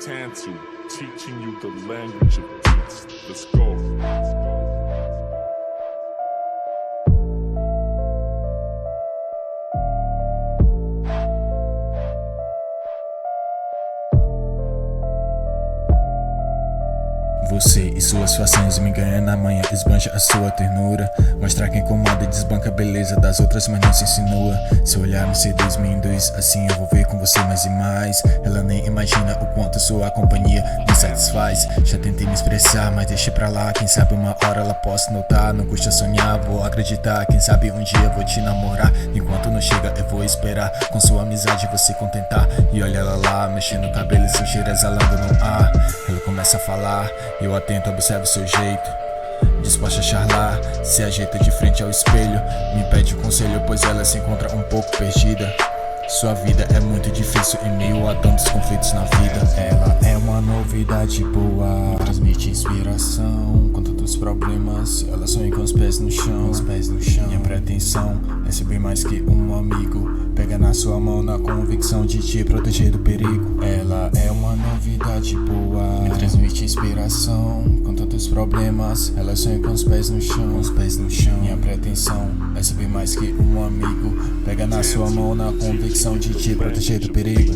Tantu, teaching you the language of peace. Let's go. Você e suas façanhas me ganham na manhã, esbanja a sua ternura. Mostra quem incomoda e desbanca a beleza das outras, mas não se insinua. Seu olhar me seduz, me induz, assim eu vou ver com você mais e mais. Ela nem imagina o quanto sua companhia me satisfaz. Já tentei me expressar, mas deixei pra lá. Quem sabe uma hora ela possa notar. Não custa sonhar, vou acreditar. Quem sabe um dia vou te namorar. Enquanto não chega eu vou esperar, com sua amizade você contentar. E olha ela lá, mexendo o cabelo e seu cheiro exalando no ar. Ela começa a falar, eu atento, observo seu jeito, disposta a charlar, se ajeita de frente ao espelho. Me pede conselho, pois ela se encontra um pouco perdida. Sua vida é muito difícil em meio a tantos conflitos na vida. Ela é uma novidade boa, transmite inspiração com tantos problemas. Ela sonha com os pés no chão, Minha pretensão é ser bem mais que um amigo. Pega na sua mão na convicção de te proteger do perigo. Ela é uma novidade boa, transmite inspiração com tantos problemas. Ela sonha com os pés no chão, Minha pretensão é ser bem mais que um amigo. Pega na sua mão na convicção de te proteger do perigo.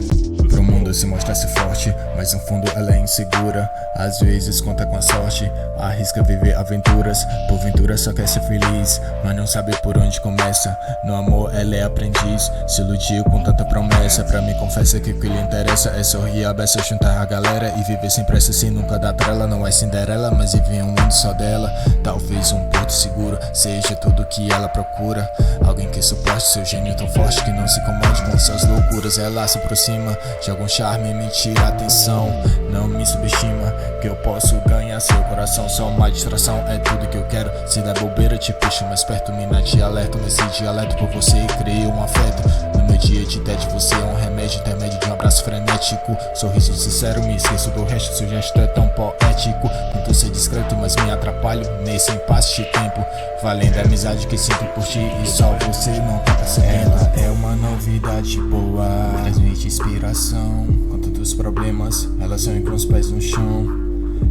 Pro mundo se mostrar-se forte, mas no fundo ela é insegura. Às vezes conta com a sorte, arrisca viver aventuras. Porventura só quer ser feliz, mas não sabe por onde começa. No amor ela é aprendiz, se iludiu com tanta promessa. Pra mim confessa que o que lhe interessa é sorrir a beça, juntar a galera e viver sem pressa. Se nunca dá trela, não é Cinderela, mas vive em um mundo só dela. Talvez um porto seguro seja tudo que ela procura. Alguém que suporte seu gênio tão forte que não se incomode com suas loucuras. Ela se aproxima de algum charme e me tira a atenção. Não me subestima, que eu posso ganhar seu coração. Só uma distração é tudo que eu quero. Se der bobeira te puxo mais perto, mina te alerto. Nesse dialeto por você criei um afeto. No meu dia de tédio você é um remédio, intermédio de um abraço frenético. Sorriso sincero, me esqueço do resto. Seu gesto é tão poético. Tento ser discreto, mas me atrapalho nesse impasse de tempo. Valendo a amizade que sinto por ti e só você não tá percebendo. Ela é uma novidade boa, transmite inspiração com tantos problemas. Ela sonha com os pés no chão.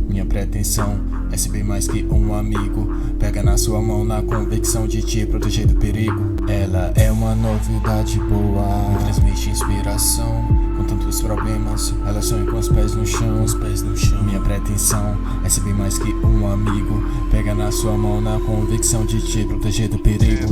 Minha pretensão é ser bem mais que um amigo. Pega na sua mão na convicção de te proteger do perigo. Ela é uma novidade boa, transmite inspiração com tantos problemas. Ela sonha com os pés no chão, Minha pretensão é ser bem mais que um amigo. Pega na sua mão na convicção de te proteger do perigo.